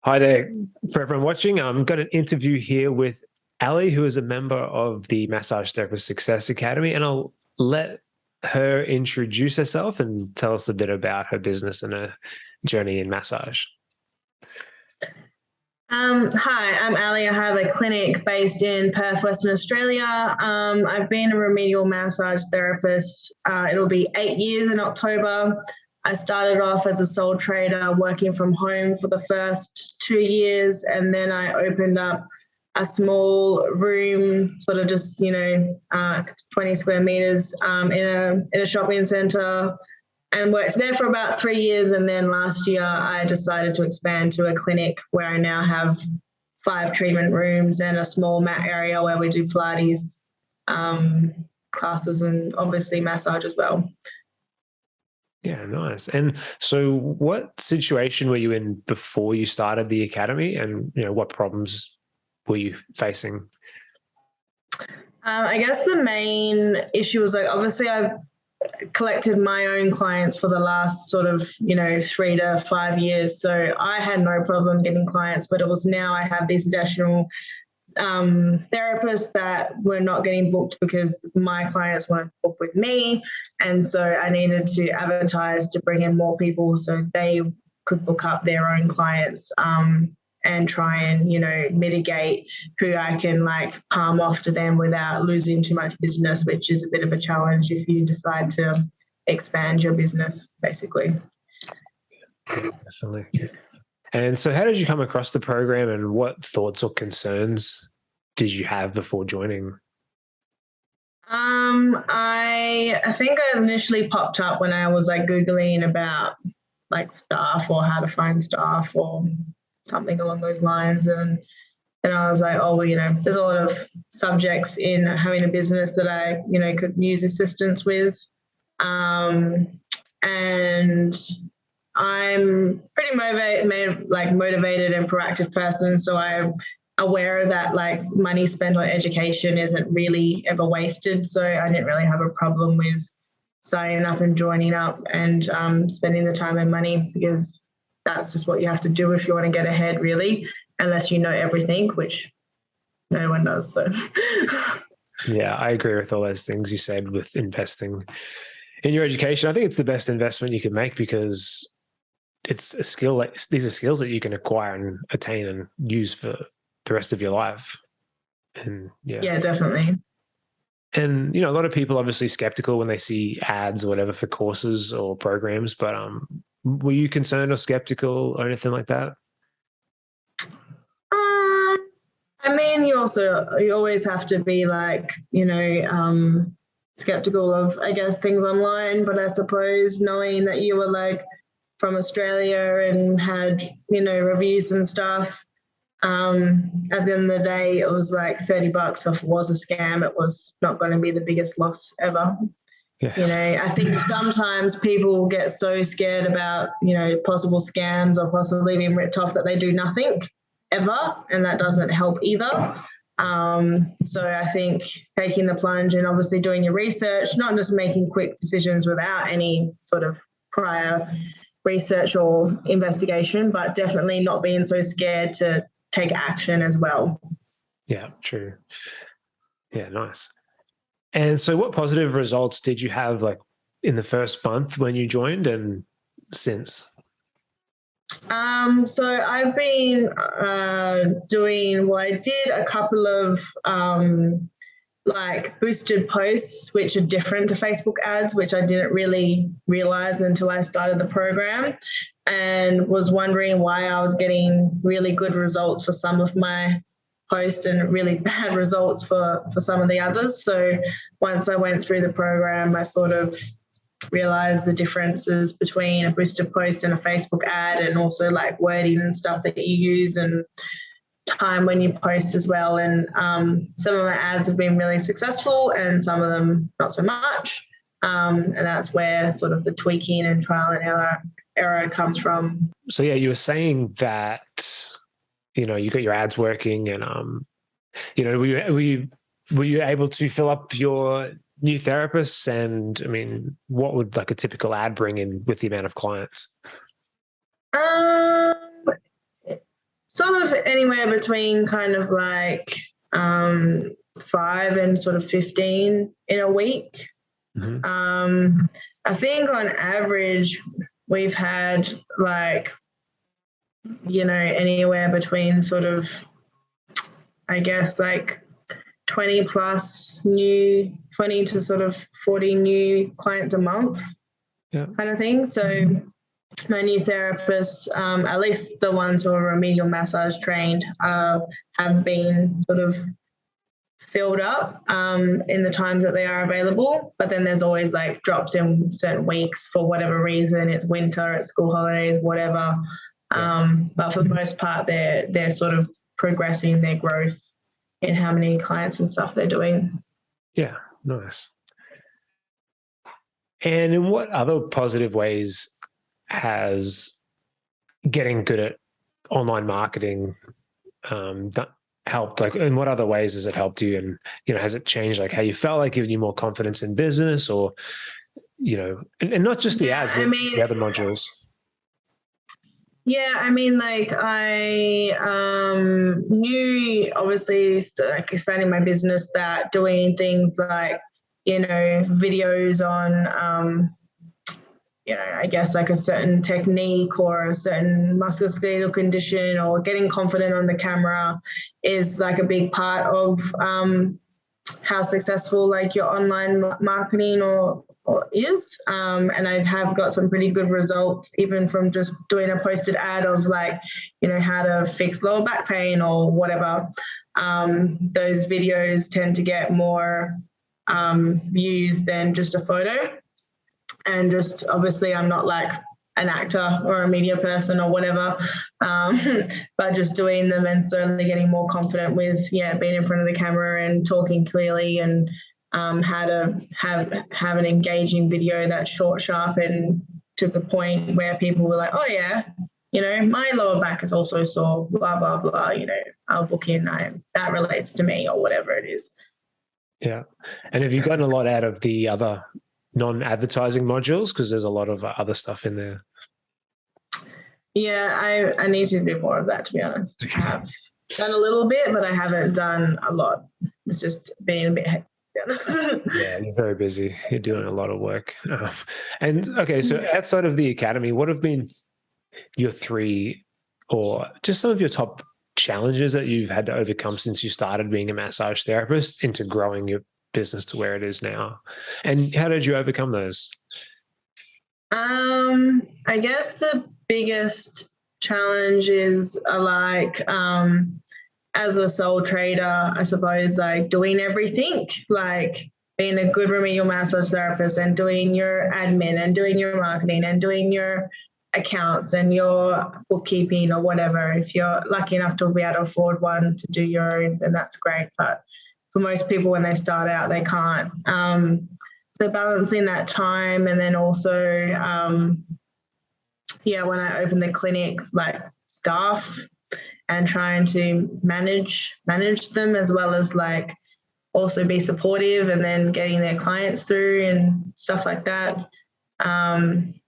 Hi there, for everyone watching. I've got an interview here with Ali, who is a member of the Massage Therapist Success Academy, and I'll let her introduce herself and tell us a bit about her business and her journey in massage. Hi, I'm Ali. I have a clinic based in Perth, Western Australia. I've been a remedial massage therapist. It'll be 8 years in October. I started off as a sole trader working from home for the first 2 years, and then I opened up a small room, sort of just 20 square meters in a shopping centre, and worked there for about 3 years. And then last year I decided to expand to a clinic where I now have 5 treatment rooms and a small mat area where we do Pilates classes and obviously massage as well. Yeah, nice. And so what situation were you in before you started the academy, and what problems were you facing? I guess the main issue was, like, obviously I've collected my own clients for the last sort of 3 to 5 years, so I had no problem getting clients, but it was now I have these additional therapists that were not getting booked because my clients weren't booked with me, and so I needed to advertise to bring in more people so they could book up their own clients, and try and mitigate who I can palm off to them without losing too much business, which is a bit of a challenge if you decide to expand your business, basically. Yeah, definitely. And so how did you come across the program, and what thoughts or concerns did you have before joining? I think I initially popped up when I was Googling about staff or how to find staff or something along those lines. And I was like, oh, well, there's a lot of subjects in having a business that I, could use assistance with. And I'm pretty motivated and proactive person. So I'm aware that money spent on education isn't really ever wasted. So I didn't really have a problem with signing up and joining up and spending the time and money, because that's just what you have to do if you want to get ahead, really, unless you know everything, which no one does. So Yeah, I agree with all those things you said with investing in your education. I think it's the best investment you can make, because it's a skill. These are skills that you can acquire and attain and use for the rest of your life. And yeah, definitely. And a lot of people obviously skeptical when they see ads or whatever for courses or programs. But were you concerned or skeptical or anything like that? I mean, you always have to be skeptical of, I guess, things online. But I suppose knowing that you were from Australia and had reviews and stuff, at the end of the day, it was $30. If it was a scam, it was not going to be the biggest loss ever. Yeah. I think sometimes people get so scared about, possible scams or possibly being ripped off that they do nothing ever, and that doesn't help either. So I think taking the plunge and obviously doing your research, not just making quick decisions without any sort of prior research or investigation, but definitely not being so scared to take action as well. Yeah, true. Yeah, nice. And so what positive results did you have in the first month when you joined and since? So I've been doing, well, I did a couple of boosted posts, which are different to Facebook ads, which I didn't really realize until I started the program, and was wondering why I was getting really good results for some of my posts and really bad results for some of the others. So once I went through the program, I sort of realize the differences between a boosted post and a Facebook ad, and also wording and stuff that you use and time when you post as well. And some of my ads have been really successful and some of them not so much. And that's where sort of the tweaking and trial and error comes from. So yeah, you were saying that, you got your ads working, and were you able to fill up your new therapists? And I mean, what would a typical ad bring in with the amount of clients? sort of anywhere between kind of like 5 and sort of 15 in a week. I think on average we've had like, anywhere between sort of, I guess, like 20 to sort of 40 new clients a month, kind of thing. So my new therapists, at least the ones who are remedial massage trained, have been sort of filled up in the times that they are available. But then there's always like drops in certain weeks for whatever reason. It's winter, it's school holidays, whatever. But for the most part, they're sort of progressing their growth in how many clients and stuff they're doing. Yeah, nice. And in what other positive ways has getting good at online marketing that helped? Like, in what other ways has it helped you? And, has it changed like how you felt, like giving you more confidence in business, or, and not just the ads, but the other modules? Yeah, I mean, like I knew, obviously, like expanding my business, that doing things like, videos on, I guess like a certain technique or a certain musculoskeletal condition, or getting confident on the camera is like a big part of how successful like your online marketing or is. And I have got some pretty good results, even from just doing a posted ad of like, how to fix lower back pain or whatever. Those videos tend to get more views than just a photo. And just obviously I'm not like an actor or a media person or whatever, but just doing them and certainly getting more confident with, being in front of the camera and talking clearly, and how to have an engaging video that's short, sharp, and to the point where people were like, oh yeah, my lower back is also sore, blah, blah, blah, I'll book in, that relates to me, or whatever it is. Yeah. And have you gotten a lot out of the other non-advertising modules? Because there's a lot of other stuff in there. Yeah, I need to do more of that, to be honest. I have done a little bit, but I haven't done a lot. It's just been a bit hectic, to be honest. Yeah, you're very busy. You're doing a lot of work. And okay, so outside of the academy, what have been your 3, or just some of your top challenges that you've had to overcome since you started being a massage therapist into growing your business to where it is now? And how did you overcome those? I guess the biggest challenge is like as a sole trader, I suppose, like doing everything, like being a good remedial massage therapist and doing your admin and doing your marketing and doing your accounts and your bookkeeping or whatever. If you're lucky enough to be able to afford one to do your own, then that's great. But for most people, when they start out, they can't. So balancing that time, and then also, when I opened the clinic, like staff, and trying to manage them, as well as like also be supportive, and then getting their clients through and stuff like that. And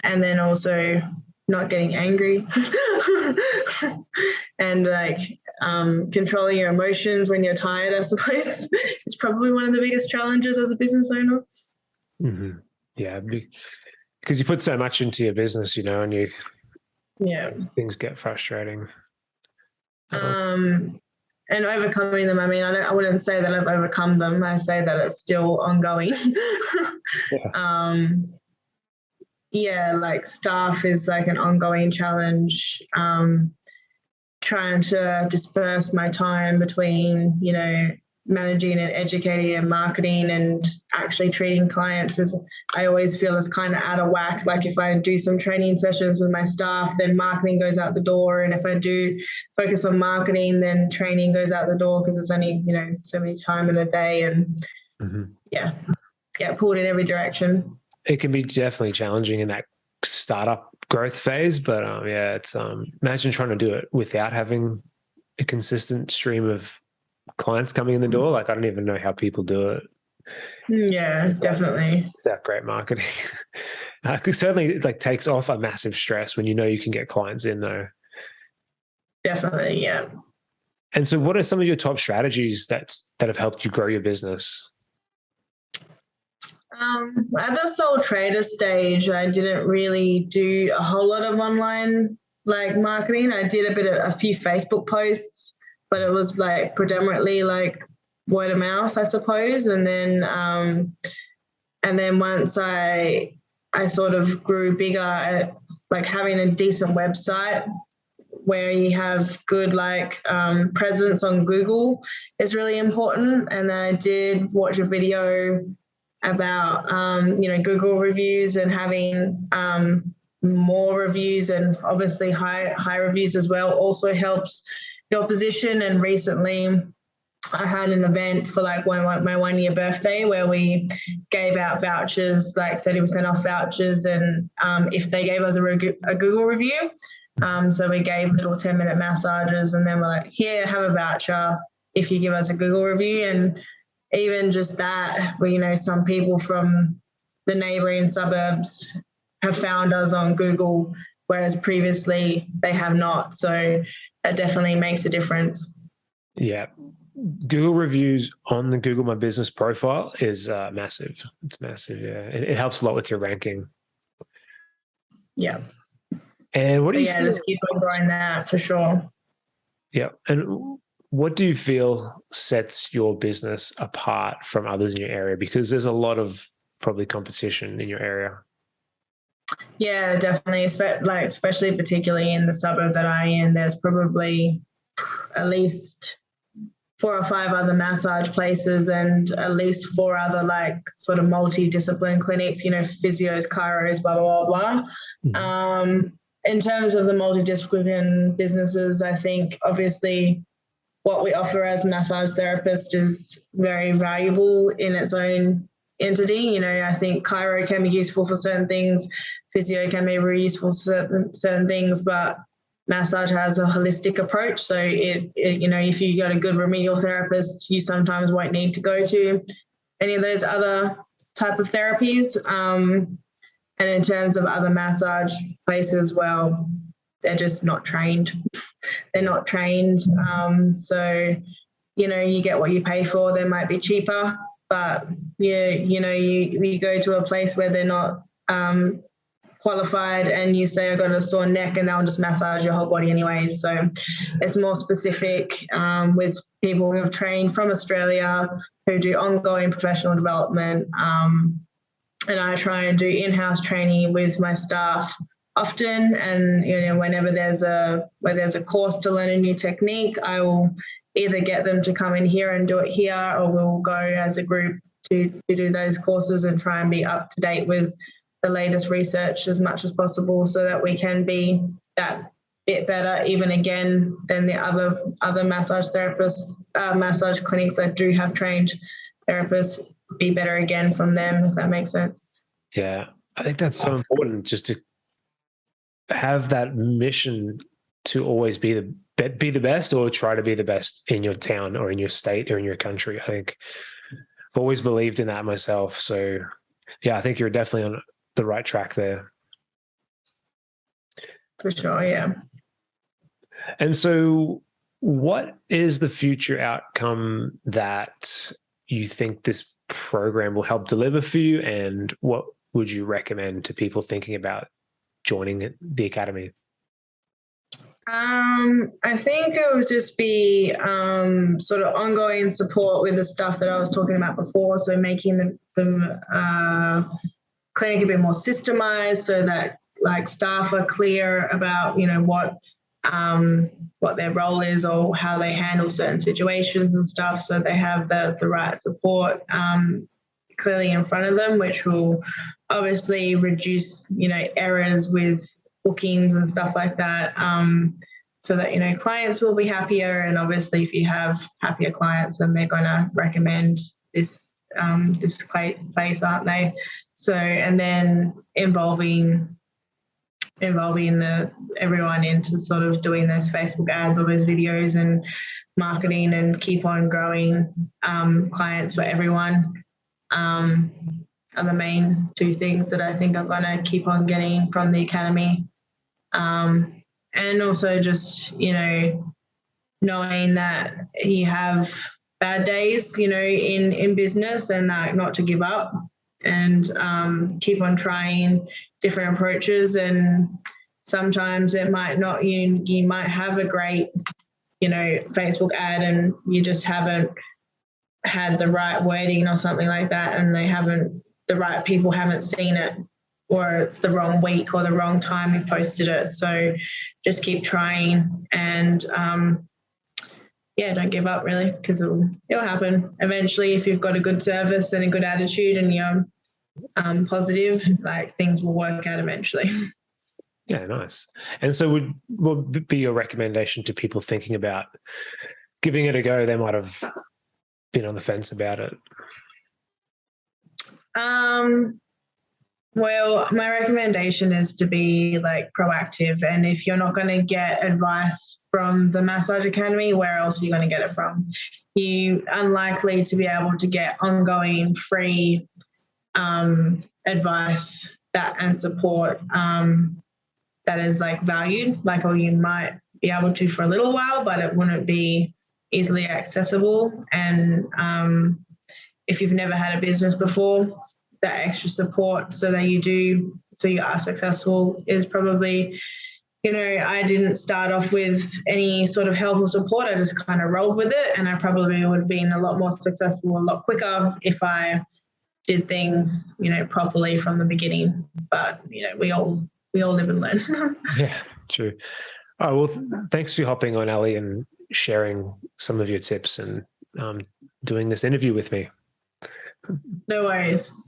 then also not getting angry and like controlling your emotions when you're tired, I suppose, it's probably one of the biggest challenges as a business owner. Mm-hmm. Yeah, because you put so much into your business, and things get frustrating. And overcoming them, I mean, I wouldn't say that I've overcome them. I say that it's still ongoing. Like staff is like an ongoing challenge. Trying to disperse my time between, managing and educating and marketing and actually treating clients I always feel is kind of out of whack. Like if I do some training sessions with my staff, then marketing goes out the door. And if I do focus on marketing, then training goes out the door, because it's only, so many time in a day, and get pulled in every direction. It can be definitely challenging in that startup growth phase, but it's imagine trying to do it without having a consistent stream of clients coming in the door. Like I don't even know how people do it. Yeah, definitely. Without great marketing. Certainly it like takes off a massive stress when you can get clients in though. Definitely, yeah. And so what are some of your top strategies that have helped you grow your business? At the sole trader stage, I didn't really do a whole lot of online like marketing. I did a few Facebook posts, but it was like predominantly like word of mouth, I suppose. And then once I sort of grew bigger, like having a decent website where you have good like presence on Google is really important. And then I did watch a video about Google reviews and having more reviews, and obviously high reviews as well also helps your position. And recently I had an event for like my 1 year birthday where we gave out vouchers, like 30% off vouchers, and if they gave us a Google review. So we gave little 10-minute massages, and then we're like, here, have a voucher if you give us a Google review. And even just that, some people from the neighboring suburbs have found us on Google, whereas previously they have not. So that definitely makes a difference. Yeah. Google reviews on the Google My Business profile is massive. It's massive. Yeah. It helps a lot with your ranking. Yeah. And what do you feel? Just keep on growing that for sure. Yeah. And what do you feel sets your business apart from others in your area? Because there's a lot of probably competition in your area. Yeah, definitely. Especially particularly in the suburb that I'm in, there's probably at least 4 or 5 other massage places and at least 4 other like sort of multidiscipline clinics, physios, chiros, blah, blah, blah, blah. Mm-hmm. In terms of the multidiscipline businesses, I think obviously what we offer as massage therapists is very valuable in its own entity. I think chiro can be useful for certain things, physio can be very useful for certain things, but massage has a holistic approach. So if you got a good remedial therapist, you sometimes won't need to go to any of those other type of therapies. And in terms of other massage places, well, they're just not trained. They're not trained. So, you get what you pay for. They might be cheaper, but you go to a place where they're not qualified and you say, I've got a sore neck, and they'll just massage your whole body anyways. So it's more specific with people who have trained from Australia, who do ongoing professional development. And I try and do in-house training with my staff often. And, whenever there's a course to learn a new technique, I will either get them to come in here and do it here, or we'll go as a group to do those courses and try and be up to date with the latest research as much as possible, so that we can be that bit better even again than the other massage therapists, massage clinics that do have trained therapists, be better again from them, if that makes sense. Yeah, I think that's so important, just to have that mission to always be the best, or try to be the best in your town or in your state or in your country. I think I've always believed in that myself. So yeah, I think you're definitely on the right track there. For sure, yeah. And so what is the future outcome that you think this program will help deliver for you, and what would you recommend to people thinking about joining the academy? I think it would just be sort of ongoing support with the stuff that I was talking about before. So making the clinic a bit more systemized, so that like staff are clear about what their role is or how they handle certain situations and stuff, so they have the right support clearly in front of them, which will obviously reduce errors with bookings and stuff like that, so that clients will be happier. And obviously if you have happier clients, then they're going to recommend this place, aren't they? So, and then involving everyone into sort of doing those Facebook ads or those videos and marketing, and keep on growing clients for everyone are the main 2 things that I think I'm going to keep on getting from the academy. and also just, knowing that you have bad days, in business, and not to give up, and keep on trying different approaches. And sometimes it might not, you might have a great, Facebook ad, and you just haven't had the right wording or something like that, and the right people haven't seen it, or it's the wrong week or the wrong time you posted it. So just keep trying, and don't give up, really, because it'll happen eventually. If you've got a good service and a good attitude and you're positive, like, things will work out eventually. Yeah, nice. And so what would be your recommendation to people thinking about giving it a go? They might have been on the fence about it. Well, my recommendation is to be proactive, and if you're not going to get advice from the Massage Academy, where else are you going to get it from? You're unlikely to be able to get ongoing free advice and support that is valued, or you might be able to for a little while, but it wouldn't be easily accessible. And if you've never had a business before, that extra support so you are successful is probably, I didn't start off with any sort of help or support. I just kind of rolled with it, and I probably would have been a lot more successful a lot quicker if I did things, properly from the beginning. But, we all live and learn. Yeah, true. Oh, well, thanks for hopping on, Ali, and sharing some of your tips and doing this interview with me. No worries.